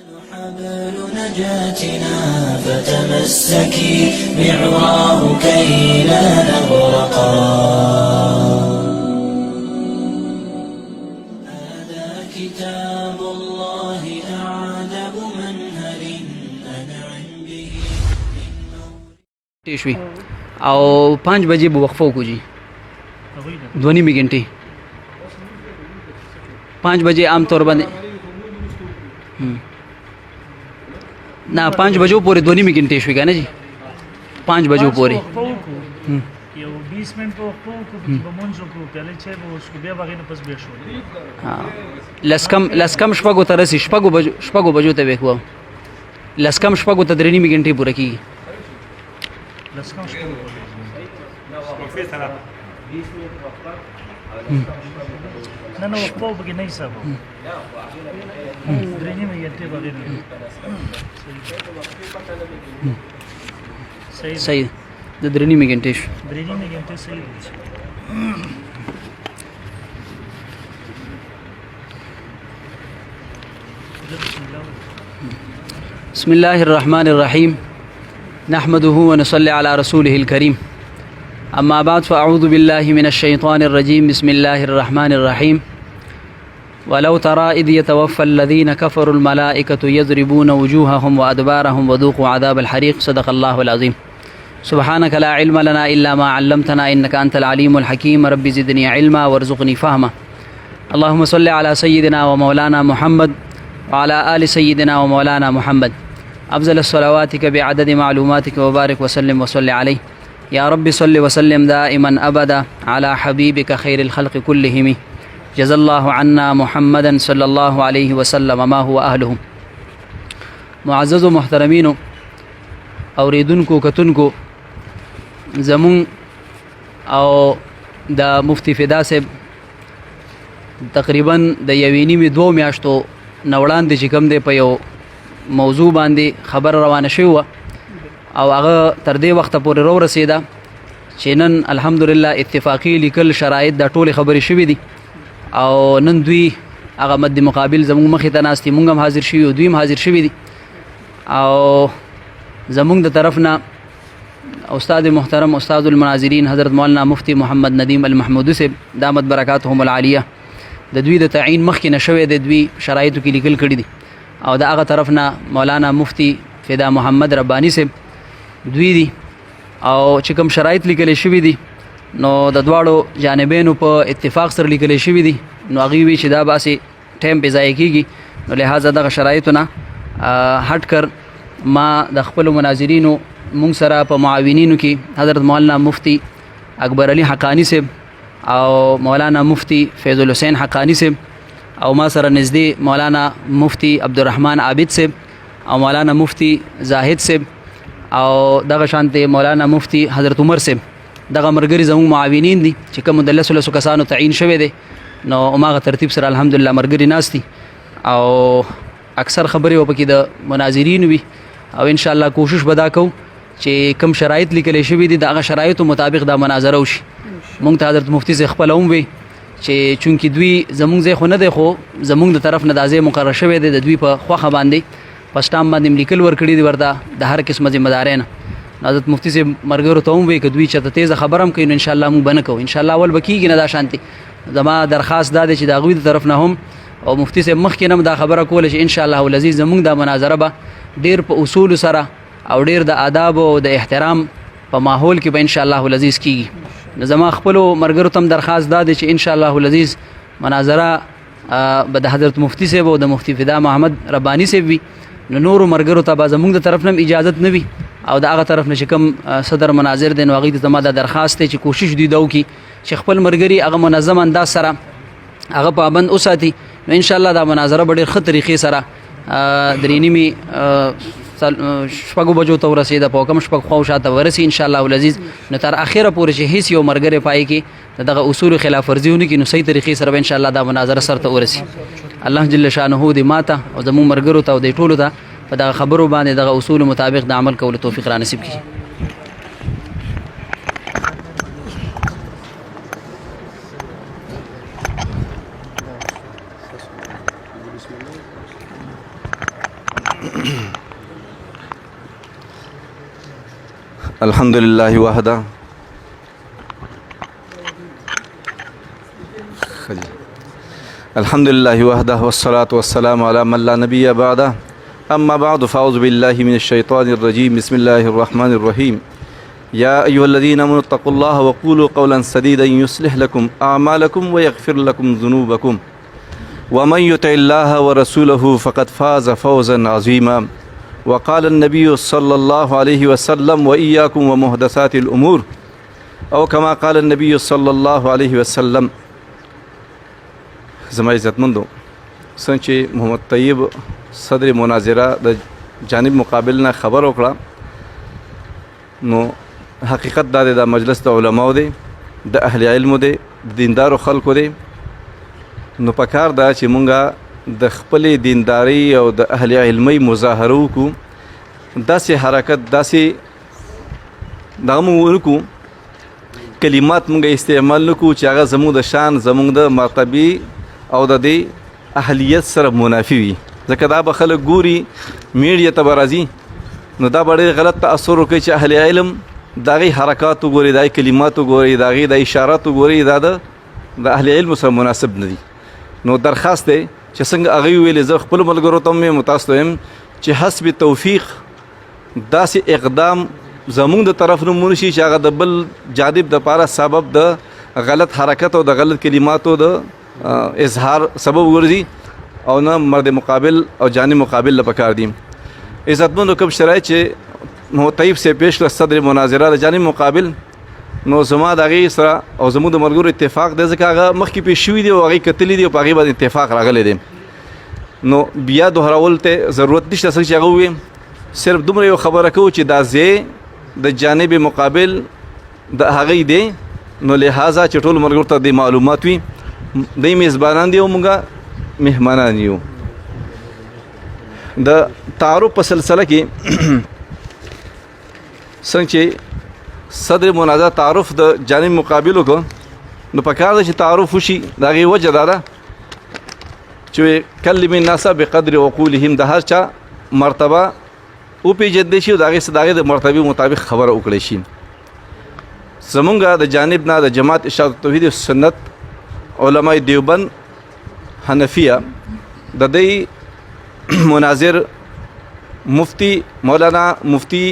حبل نجاتنا فتمسكي بعراه كي لا نغرقا هذا كتاب الله أعذب منهل أنعم به شوي او 5 بجے به وقفه وکړو جی 2.5 घंटे 5 بجے عام طور باندې نه 5 بجو پورې 2.5 घंटे شوي کنه جی 5 بجو پورې یو 20 منټ په وخت کې به مونږ کو کله چې به اوس بیا باغې نه پس بیا شو لسکم شپږو تر سي شپږو بجو ته وکړو لسکم شپږو ته 3.5 घंटे پوره کیږي لسکم شپږو نه نو په بګې نه حساب درېنی مې ته باغې نه صحیح د 3.5 घंटे شو 3.5 घंटे صحیح دی بسم الله الرحمن الرحيم نحمده ونصلي على رسوله الكريم أما بعد فأعوذ بالله من الشيطان الرجيم بسم الله الرحمن الرحيم ولو ترى إذ يتوفى الذين كفروا الملائكة يضربون وجوههم وأدبارهم وذوقوا عذاب الحريق صدق الله العظيم سبحانك لا علم لنا إلا ما علمتنا إنك أنت العليم الحكيم رب زدني علما وارزقني فهما اللهم صل على سيدنا ومولانا محمد وعلى آل سيدنا ومولانا محمد أفضل الصلواتك بعدد معلوماتك وبارك وسلم وصل عليه يا رب صل وسلم دائما أبدا على حبيبك خير الخلق كلهم جزا الله عنا محمدا صلى الله عليه وسلم ما هو أهله معزز محترمين اوریدونکو کتونکو زمون او د مفتی فدا صاحب تقریبا د یوینی می 2 میاشتو نوړان د چې کوم دی په یو موضوع باندې خبر روانه شوی او هغه تر دې وخت پورې رو رسیدا چې نن الحمدلله اتفاقی لیکل شرایط د ټوله خبرې شوې دي او نن دوی هغه مد مقابل زموږ مخې ته ناستي مونږ هم حاضر شوي او دوی هم حاضر شوي دي او زمونږ د طرفنا استاد محترم استاد المناظرین حضرت مولانا مفتی محمد ندیم المحمودی صاحب دامت برکاتهم العالیه د دوی د تعیین مخکې نشوي د دوی شرایطو کې لیکل کړي دي او د هغه طرفنا مولانا مفتی فدا محمد ربانی صاحب دوی دي او چې کوم شرایط لیکل شوي دي نو د دواړو جانبینو په اتفاق سره لیکل شوي دي نو هغه وی چې دا باسي ټیم په ځای کېږي نو لہذا دغه شرایطونه هټ کر ما د خپل مناظرینو مونږ سره په معاونینو کې حضرت مولانا مفتی اکبر علي حقانی صاحب او مولانا مفتی فیض الحسین حقانی صاحب او ما سره نږدې مولانا مفتی عبدالرحمن عابد صاحب او مولانا مفتی زاهد صاحب او دغه شانته مولانا مفتی حضرت عمر صاحب دغه مرګري زموږ معاونین دي چې کوم د لسو کسانو تعیین شوی دی نو ماغه ترتیب سره الحمدلله مرګري ناشتي او اکثر خبرې وبکې د مناظرین وي او ان شاء الله کوشش ودا کو چې کم شرایط لیکل شوی دي دغه شرایطو مطابق د مناظره وشي مونږ ته حضرت مفتی زه خپل هم وي چې چونکی دوی زمونږ ځای خو نه دی خو زمونږ د طرف نه د ځای مقرر شوی دی د دوی په خوخه باندې پښتام باندې لیکل ورکړي دي ورته د هر قسمه ذمہ دارین حضرت مفتی سے مرګرو ته هم وي چې دوی چته تیز خبرم کوي ان شاء الله مونږ بنه کوو ان شاء الله اول بکیږي نه دا شانتي زما درخواست ده چې دا غوی د طرف نه هم او مفتی سے مخکې نه دا خبره کوله چې ان شاء الله العزیز زمونږ د مناظره به ډیر په اصول سره او ډیر د آداب او د احترام په ماحول کې به ان شاء الله العزیز کیږي زما خپل مرګرو تم درخواست ده چې ان شاء الله العزیز مناظره به د حضرت مفتی سے او د مفتی فدا محمد ربانی سے وي نور مرګرو ته به زمونږ د طرف نه اجازه نه وي او د هغه طرف نه کوم صدر مناظر دین واغې ته زما د درخواست چې کوشش دی دو کی چې خپل مرګري هغه منظم انداز سره هغه پابند اوساتي نو ان شاء الله دا مناظره به ډېر ښه طریقې سره درېنیمې شپږو بجو ته ورسېده په کم شپږ خوا شاته ورسي ان شاء الله العزیز نو تر اخره پورې چې هیڅ یو مرګره پای کې دغه اصول خلاف ورزیونه کې نو صحیح طریقې سره ان شاء الله دا مناظره سره ورسي الله جل شانه دې ماته او زمو مرګرو ته او دې ټولو ته په دغه خبرو باندې دغه اصول مطابق د عمل کولو توفیق را نصیب کړي الحمد لله وحده الحمد لله وحده والصلاة والسلام على من لا نبي بعده أما بعد فأعوذ بالله من الشيطان الرجيم بسم الله الرحمن الرحيم يا أيها الذين آمنوا اتقوا الله وقولوا قولا سديدا يصلح لكم أعمالكم ويغفر لكم ذنوبكم ومن يطع الله ورسوله فقد فاز فوزا عظيما وقال النبي صلى الله عليه وسلم وإياكم ومحدثات الأمور أو كما قال النبي صلى الله عليه وسلم. زما عزتمندو څنګه محمد طیب صدر مناظره د جانب مقابل نه خبر وکړه نو حقیقت دا د مجلس د علماو دی د اهل علم دی دیندارو خلکو دی نو پکار دا چې مونږه د خپل دینداری او د اهل علمي مظاهره وکړو داسې حرکت داسې دغه وکړو کلمات مونږه استعمال نکړو چې هغه زموږ د شان زموږ د مرتبه او د دې اهلیت سره منافي وي ځکه دا به خلک ګوري میډیا ته به راځي نو دا به ډېر غلط تاثر وکړي چې اهل علم د هغې حرکات وګوري د هغې کلمات وګوري د هغې د اشارات وګوري دا د اهل علم سره مناسب نه دي. نو درخواست دی چې څنګه هغوی ویلې زه خپلو ملګرو ته هم یم تاسو ته یم چې حسب توفیق داسې اقدام زمونږ د طرف نه ونشي چې هغه د بل جانب دپاره سبب د غلط حرکت او د غلط کلماتو د اظهار سبب ګرځي او نه مرد مقابل او جانب مقابل له پکار دي. عزتمندو کوم شرایط چې محمد طیب سے پیش کړه صدر مناظره د جانب مقابل نو زما د هغې سره او زموږ د ملګرو اتفاق دی ځکه هغه مخکې پیش شوي دي او هغې کتلي دي او په هغې باندې اتفاق راغلی دی نو بیا دوهراول ته ضرورت نشته څنګه چې هغه ووایي صرف دومره یو خبره کوو چې دا ځای د جانب مقابل د هغې دی نو لحاظه چې ټولو ملګرو ته د معلومات وي دی میزبانان دی او مونږه مهمانان یو. د تعارف په سلسله کې څنګه چې صدر مناظره تعارف د جانب مقابل وکړو نو پکار ده چې تعارف وشي د هغې وجه دا ده چې کلم الناس بقدر عقولهم د هر چا مرتبه وپېژندلی شي او د هغې د مرتبې مطابق خبره وکړی شي. زمونږ د جانب نه د جماعت ارشاد توحید سنت علماء دیوبند حنفیه د دې مناظر مفتی مولانا مفتی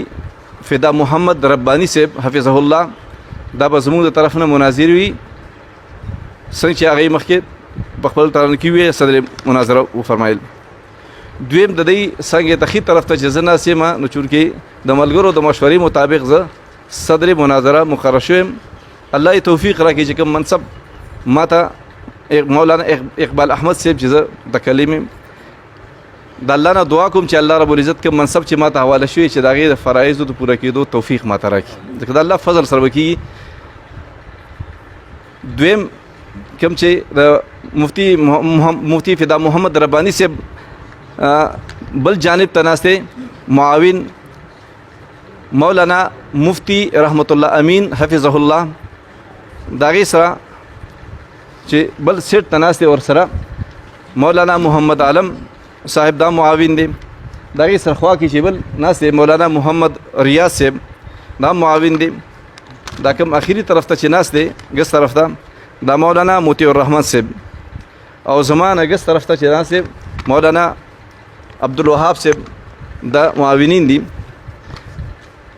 فدا محمد ربانی صاحب حفظه الله دا به زموږ د طرف نه مناظر وي څنګه چې هغې مخکې په خپل ترانه کې وي صدر مناظره وفرمایل. دویم د دې څنګه ته ښي طرف ته چې زه ناست یم نو چونکې د ملګرو د مشورې مطابق زه صدر مناظره مقرر شویم الله یې توفیق راکړي چې کوم منصب ما ته مولانا اقبال احمد صاحب چې زه د کلمې د الله نه دعا کوم چې الله رب العزت کوم منصب چې ما ته حواله شوی چې د هغې د فرایضو د پوره کېدو توفیق ما ته راکړي ځکه د الله فضل سره به کېږي. دویم کوم چې د مفتی فدا محمد ربانی صاحب بل جانب ته ناست دی معاون مولانا مفتی رحمت الله امین حفظه الله د هغې سره چې بل سیټ ته ناست دی ورسره مولانا محمد عالم صاحب دا معاون دی د هغې سره خوا کې چې بل ناست دی مولانا محمد ریاض صاحب دا معاون دی. دا کوم اخري طرف ته چې ناست دی ګس طرف ته دا مولانا موتی الرحمن صاحب او زما نه ګس طرف ته چې ناست دی مولانا عبدالوهاب صاحب دا معاونین دي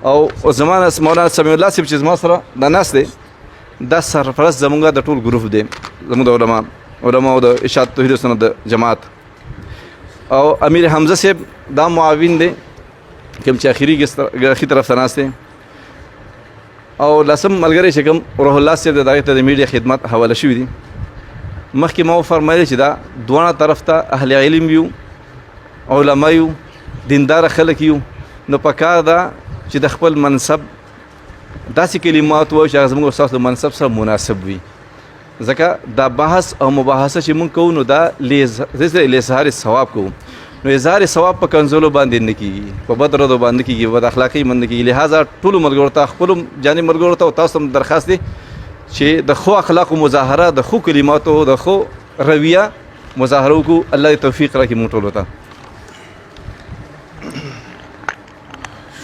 او زما نه مولانا سمیع الله صاحب چې زما سره دا ناست دی دا سرپرست زمونږ د ټول ګروپ دی زمونږ د علماو د ارشاد توحید سنت د جماعت او امیر حمزه صاحب دا معاون دی کوم چې اخري طرف ته ناست دی او لسم ملګری چې کوم روح الله صاحب د هغې ته د میډیا خدمت حواله شوي دي مخکې ما وفرمایلی چې دا دواړه طرف ته اهل علم یو علما یو دینداره خلک یو نو پکار ده چې د خپل منصب داسې کلمات وایو چې هغه زموږ ستاسو د منصب سره مناسب وي ځکه دا بحث او مباحثه چې موږ کوو نو دا اظهار ثواب کوو نو اظهار ثواب په کنځلو باندې نه کېږي په بد ردو باندې کېږي بد اخلاقۍ باندې نه کېږي لہذا ټولو ملګرو ته خپلو جانب ملګرو ته او تاسو هم درخواست دی چې د ښو اخلاقو مظاهره د ښو کلماتو د ښو رویه مظاهره وکړو الله دې توفیق راکړي موږ ټولو ته.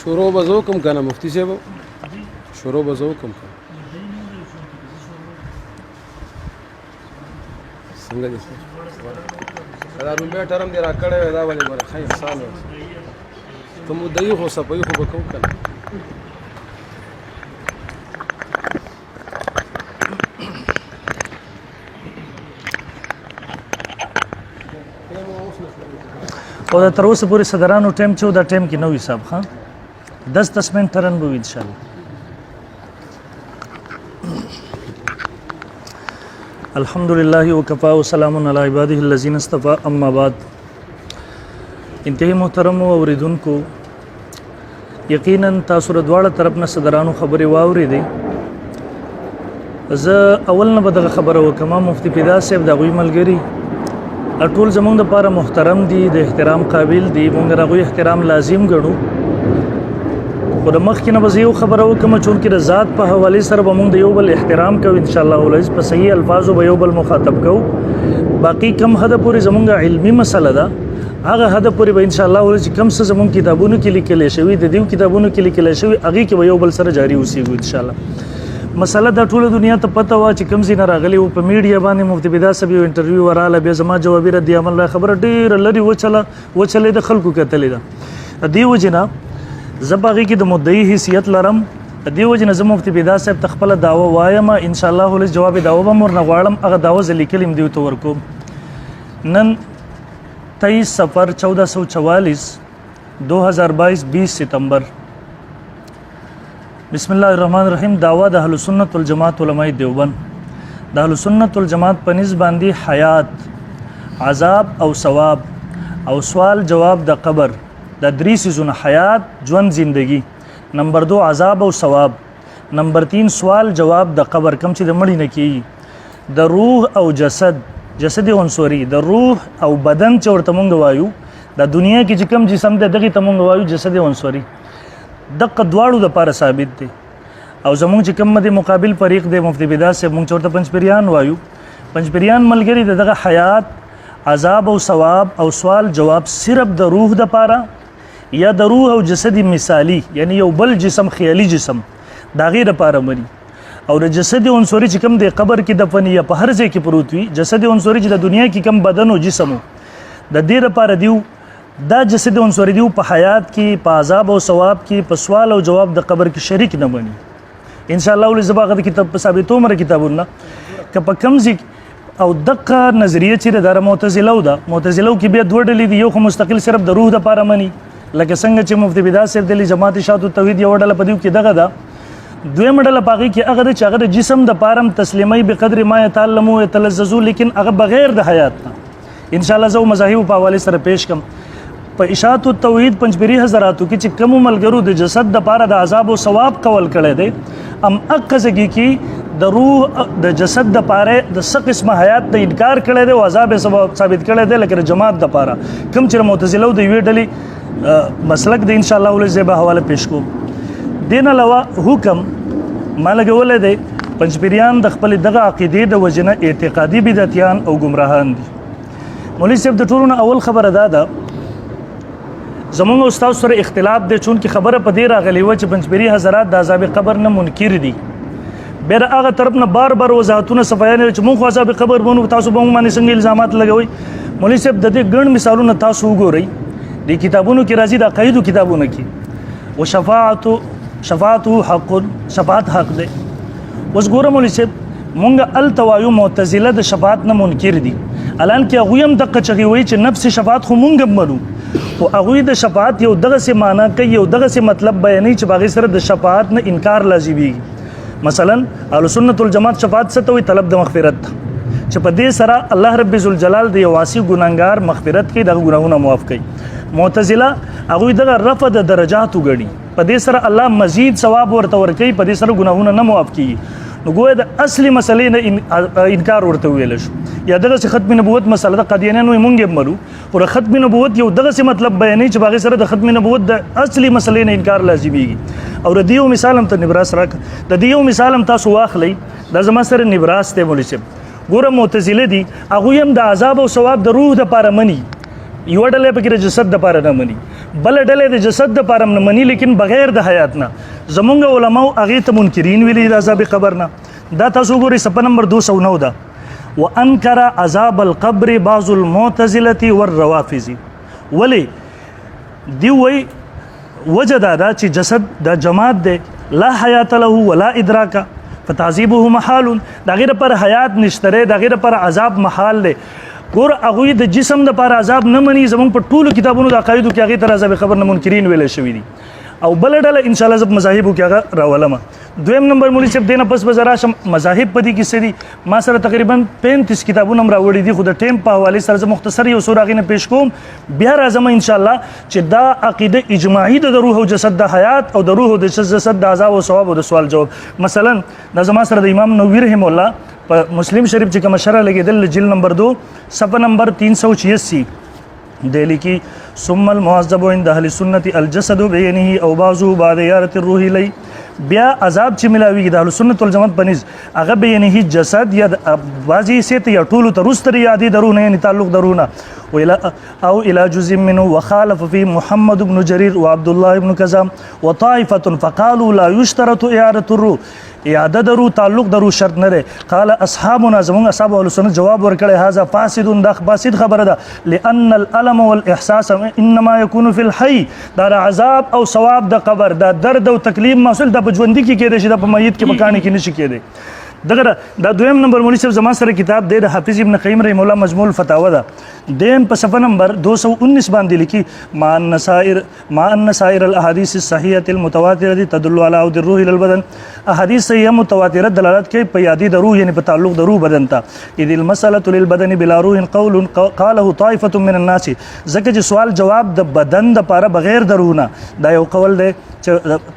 شروع به زه وکړم که نه مفتي صاحب شروع به زه وکړم که څنګه دي دا لومبی ټرم دې را کړی وی دا ولې ګوره ښه انسان و که مدعي خو صفایي خو به کوو که نه او دا تر اوسه پورې صدرانو ټایم چې و دا ټایم کې نه وي صاحب ښه 10 منټ ټرن به وي انشاءالله الحمد لله وکفا وسلام علی عباده الذین اصطفى اما بعد انتهایی محترم اوریدونکو یقینا تاسو ر دواړه طرف نه صدرانو خبرې واورېدې زه اول نه به دغه خبره وکم مفتی پیدا صاحب د غوی ملګری ټول زمونږ لپاره محترم دي د احترام قابل دي مونږ راغوي احترام لازم ګڼو خو د مخکې نه به زه یو خبره وکړم چونکې د ذات په حوالې سره به مونږ د یو بل احترام کوو انشاءالله العزیز په صحیح الفاظو به یو بل مخاطب کوو باقي کم حده پورې زمونږ علمي مسله ده هغه حده پورې به انشاءالله العزیز کم څه زمونږ کتابونو کې لیکلی شوي د دې کتابونو کې لیکلی شوي هغې کې به یو بل سره جاري اوسېږو انشاءالله مسله دا ټوله دنیا ته پته وه چې کوم ځای نه راغلی و په میډیا باندې مفتی پیدا صاحب یو انټرویو وراله بیا زما جوابي رد عمل خبره ډېره لرې وچلې د خلکو کتلې ده د دې وجې نه زه په هغې کې د مدعي حیثیت لرم د دې وجې نه زه مفتی پیدا صاحب ته خپله دعوه وایم انشاءالله العزیز جواب دعوه به م ورنه غواړم هغه دعوه زه لیکلې م دې ته ورکوم نن 23 صفر 1444 2022 20 ستمبر بسم الله الرحمن الرحیم دعوه د اهل سنت والجماعت علماء دیوبند د اهل سنت والجماعت په نسبت باندې حیات عذاب او ثواب او سوال جواب د قبر د درې سيزونه حیات ژوند زندگی نمبر 2 عذاب او ثواب نمبر 3 سوال جواب د قبر کم چې د مړی نه کیږي د روح او جسد عنصری د روح او بدن چې ورته مونږ وایو د دنیا کې چې کم جسم ده دغه ته مونږ وایو جسد عنصری دغه دواړو د پاره ثابت دي او زمونږ چې کوم د مقابل فریق د مفتی پیدا صاحب مونږ ورته پنځپریان وایو پنځپریان ملګری دغه حیات عذاب او ثواب او سوال جواب صرف د روح د پاره یا د روح او جسد مثالی یعنی یو بل جسم خیالي جسم دا غیر لپاره مري او د جسد عنصری چې کوم د قبر کې دفن یا په هر ځای کې پروت وي جسد عنصری چې د دنیا کې کوم بدن او جسم د دې لپاره دیو دا جسد عنصری دیو په حیات کې په عذاب او ثواب کې په سوال او جواب د قبر کې شریک نه بني ان شاء الله ولې زباغه د کتاب په ثابتو مر کتابونه ک په کمزي او دغه نظریه چې د معتزله ده معتزله کې بیا دوه ډلې دي یو خو مستقل صرف د روح د پاره مني لکه څنګه چې مفتی پیدا صاحب د جماعت شاهد توحید یو ډله په دیو کې دغه ده دویم ډله پاږي کې هغه چې هغه د جسم د پارم تسلیمي به قدر ما يتعلمو يتلذذو لیکن هغه بغیر د حیات نه ان شاء الله زو مذاهب په حواله سره پیش کم په اشاعت التوحید پنځپيري حضراتو کې چې کوم ملګرو د جسد د پاره د عذاب او ثواب کول کړي دي ام اقزګي کې د روح د جسد د پاره د څه قسمه حیات د انکار کړي دي او عذاب سبب ثابت کړي دي لکه جماعت د پاره کوم چې معتزله د وی ډلې مسلک د ان شاء الله ولې زبا حواله پیش کوم دین علاوه حکم مالګولې دي پنځپيريان د خپل دغه عقیده د وجنه اعتقادي بدعتيان او گمراهان دي مولوی صاحب د ټولو اول خبره ده زمونږ استاد سره اختلاف دی چون کې خبره په دې راغلی و چې پنځپيري حضرات د عذاب قبر نه منکر دي بیر هغه طرف نه بار وضاحتونه صفایان چې مونږ عذاب قبر بونو تاسو به مونږ باندې څنګه الزامات لګوي مولوی صاحب د دې ګڼ مثالونه تاسو وګورئ د کتابونو کې راځي د عقایدو کتابونو کې او شفاعت حق شفاعت حق دی اوس ګوره مولوی صاحب مونږ التوایو معتزله د شفاعت نه منکر دي الان کې هغه هم دغه چغي وای چې نفس شفاعت خو مونږ منو او هغه د شفاعت یو دغه سي معنی کوي یو دغه سي مطلب بیانې چې باغی سره د شفاعت نه انکار لازمي مثلا اهل سنت والجماعت شفاعت څه ته وي طلب د مغفرت چې په دې سره الله رب ذوالجلال د یو واسي ګناګار مغفرت کوي دغه ګناهونه معاف کوي معتزله هغه دغه رفع د درجات وګړي په دې سره الله مزید ثواب ورته ورکوي په دې سره ګناهونه نه معاف کوي نو ګویا د اصلي مسلې نه انکار ورته ویل شو یا دغه ختم نبوت مسله د قادیانانو مونږ مرو پر ختم نبوت یو دغه مطلب بیانې چې باغی سره د ختم نبوت د اصلي مسلې نه انکار لازمي او د دیو مثال هم ته نبراس راک د دیو مثال هم تاسو واخلئ د زما سره نبراس ته مولوی صاحب ګوره معتزله دي هغه هم د عذاب او ثواب د روح د پاره مني یو ډله پکې جسد د پاره نه مني بل ډلې د جسد د پاره نه مني لیکن بغیر د حیات نه. زمونږ علماء هغې ته منکرین ویلي د عذاب قبر نه. دا تاسو ګورئ صفحه نمبر 209 ده. وانکر عذاب القبر بعض المعتزله والروافض. ولی دی وی وجه دا چې جسد د جماد دی لا حیات له ولا ادراک فتعذيبه محال. دا غیر پر حیات نشتره، دا غیر پر عذاب محال دی. ګور هغوی د جسم د پر عذاب نه مني. زمونږ په ټولو کتابونو د عقایدو کې هغې ته عذاب قبر نه منکرین ویلی شوي دي. او بل ډله ان شاء الله زه په مذاهبو کې هغه راولم. دویم نمبر مولوي صاحب دینه پس به زه راشم مذاهب په دې کې څه دي. ما سره تقریبا 35 کتابونه هم راوړي دي، خو د ټیم په حوالې سره زه مختصر یو څو هغې نه پیش کوم. بیا راځم ان شاء الله چې دا عقیده اجماعي ده د روح او جسد د حیات او د روح او د جسد د عذاب او ثواب او د سوال جواب. مثلا دا زما سره د امام نووي رحم الله په مسلم شریف چې کومه شرح لګېدل جلد نمبر 2 صفحه نمبر 386 دی لیکي ثم المعذب عند اهل السنه الجسد بعينه او بعضه بعد زيارة الروح الی. بیا عذاب چې ملاویږي د اهل سنت والجماعت په نس هغه بعینه جسد یا بعضی حیثیت یا ټولو ته وروسته یادې د روح نه یعنې تعلق د روح نه او الى جزء منه وخالف فيه محمد بن جرير وعبد الله بن كذا وطائفه فقالوا لا يشترط اعاده الروح. اعاده د روح تعلق د روح شرط نه دی. قال اصحابنا زمونږ اصحاب اهل سنت جواب ورکړی هذا فاسد. دا فاسد خبره ده لان الالم والاحساس انما يكون في الحي. دا عذاب او ثواب د قبر دا درد او تکلیف محصول د په ژوندي کې کېدی شي، دا په میت کې مکانې کې نشي کېدی. دغه دا دویم نمبر مولوي صاحب زما سره کتاب دی د حافظ ابن قیم رحمه الله مجموع الفتاوی ده. دیم په صفحه نمبر 219 باندې لیکي مع ان سائر الاحاديث الصحيحه المتواتره تدل على عود الروح الى البدن. احادیث صحیحه متواتره دلالت کوي په یادې د روح یعنی په تعلق د روح بدن ته. اذ المساله للبدن بلا روح قول قاله طائفه من الناس. ځکه چې سوال جواب د بدن د پاره بغیر د روح نه دا یو قول دی چې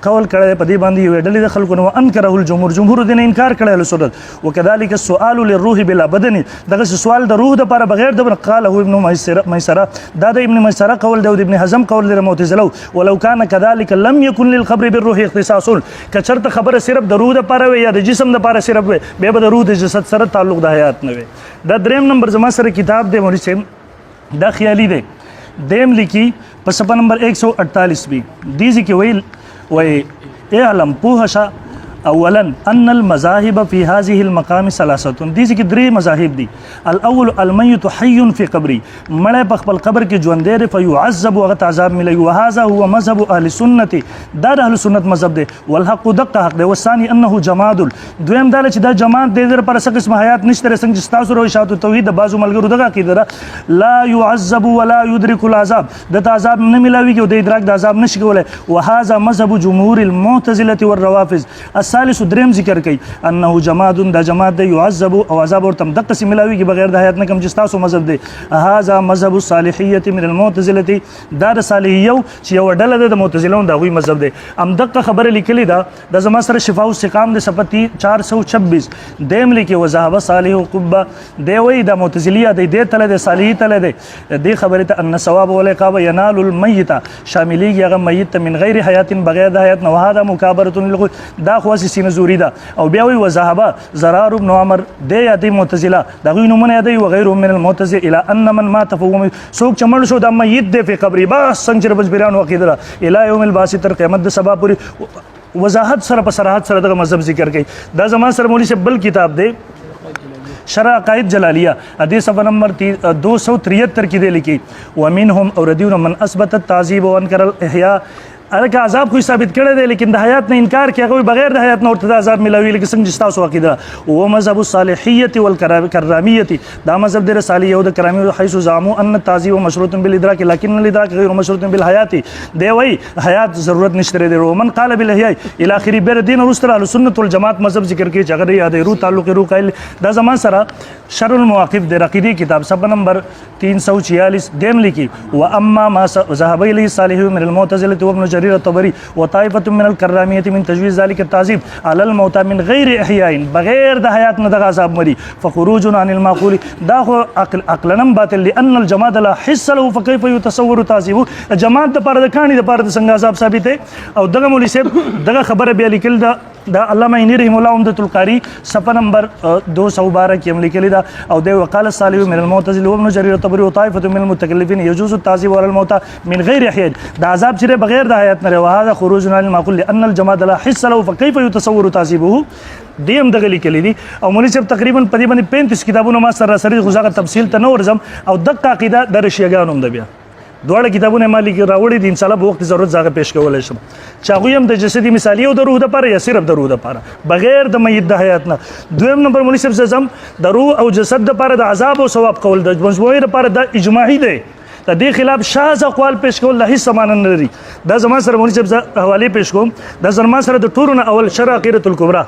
قول کړی په دې باندې یو ډلې د خلکو نه انکره الجمهور دین انکار کړی وكذلك السؤال للروح بلا بدن. دغه سوال د روح د لپاره بغیر د قال هو ابن ميسره دا د ابن ميسره قول دی او د ابن حزم قول دی معتزله. ولو كان كذلك لم يكن للخبر بالروح اختصاص. کچرته خبره صرف د روح د لپاره وي یا د جسم د لپاره صرف وي به د روح د جسد سره تعلق د حیات نه وي. دا دریم نمبر زما سره کتاب دی مولوی صاحب دا خیالي دی. دیم لیکي په صفحه نمبر 148 بي دیږي کې وای اعلم پوهشه اولا ان المذاهب في هذه المقام ثلاثه. دي چې درې مذاهب دي. الاول الميت حي في قبري. مړی په خپل قبر کې ژوند دی فيعذب وغت عذاب ملي. وهذا هو مذهب اهل السنه. دا د اهل سنت مذهب دی. والحق دقه حق دی. والثاني انه جماد. دویم دا چې دا جماد دی در پر څه قسم حیات نشته څنګه چې تاسو روي شاتو توحید د بازو ملګرو دغه عقیده لا يعذب ولا يدرك العذاب. د عذاب نه ملاوي کې د ادراک د عذاب نشي کولای. وهذا مذهب جمهور المعتزله والروافض. ثالث دریم ذکر کوي انه جماد. دا جماد دی يعذب او عذاب ورته دقه سي ملاوي کې بغیر د حیات نه کوم چې تاسو مذهب دی. هذا مذهب الصالحيه من المعتزله. دا د صالحیو چې یو ډله د معتزله د غوي مذهب دی. ام دقه خبره لیکلې ده د زما سره شفاء السقام د صفتی 426 دیم لیکي وذهب صالح قبه دی وی د معتزلیه دی تله د صالحی تله دی خبره ته ان ثواب والعقاب ينال الميت شاملي هغه میت من غیر حیات بغیر د حیات نه. هذا مکابره دا خو سینه زوري ده. او بیا وی وذهب زرار بن عمر دی یا دی معتزله دا غوی نمونه دی و غیره من المعتزله الى ان من مات فهو سوق چمړ شو د میت دی په قبري بس څنګه چې بزبران عقیده الى يوم البعث تر قیامت د سبا پوری وضاحت سره په صراحت سره دغه مذهب ذکر کوي. دا زمان سره مولوی صاحب بل کتاب دی شرع عقائد جلالیه ادي صفحه نمبر 273 کې دی لیکي ومنهم اوردون من اثبت التعذيب وانكر الاحياء. الکه عذاب خو ثابت کړی دی لیکن د حیات نه انکار کوي. هغوی بغیر د حیات نه ورته عذاب ملاوي لکه څنګه چې تاسو عقیده. و مذهب الصالحیه والکرامیه. دا مذهب د صالحیه او د کرامیه حيث زعموا ان التعذيب مشروط بالادراك لكن الادراك غير مشروط بالحیات. دی وای حیات ضرورت نشته دی. ومن قال بالاحیاء الى اخر بیر دین رسل اهل سنت والجماعت مذهب ذکر کوي چې هغه یاد روح تعلق روح قائل. دا زمان سره شرح المواقف د عقیده کتاب صفحه نمبر 346 دیم لیکي واما ما ذهب اليه صالح من المعتزله وابن جرير الطبري وطائفه من الكراميه من تجويز ذلك التعذيب على الموتى من غير احياء. بغیر د حیات نه دغه عذاب مري فخروج عن المعقول. دا خو عقلنم باطل لان الجماد لا حس له فكيف يتصور تعذيبه. جماد د پاره د کانی د پاره د څنګه عذاب ثابت او دغه مولوی صاحب دغه خبره بیا لیکل دا دا علامه عینی رحم الله عمدۃ القاری صفحه نمبر 212 کې هم لیکلی دا او د وقال الصالح من المعتزله وابن جرير الطبري وطائفه من المتكلفين يجوز التعذيب على الموتى من غير حياد دا عذاب چې بغیر د حیات نه وهذا خروج عن المعقول لان الجماد لا حس له فكيف يتصور تعذيبه دیم دغه لیکلی دي او مولوی صاحب تقریبا په دې باندې 35 کتابونه ما سره غوښه تفصیل ته نه ورځم او دغه عقیده د رشیګانو هم ده بیا دواړه کتابونه ما لیکي راوړي دي ان شاء الله په وخت ضرورت زاغه پیش کولای شم چې هغه هم د جسدي مثالی او د روح لپاره یا صرف د روح لپاره بغیر د میت د حیات نه دویم نمبر مولوی صاحب زم د روح او جسد لپاره د عذاب او ثواب کول د مجموعي لپاره د اجماعي دی د دې خلاف شاذ اقوال پیش کول له هیڅ معنا نه لري دا زما سره مولوی صاحب حواله پیش کوم دا زما سره د ټورونه اول شرع عقیدۃ الکبرى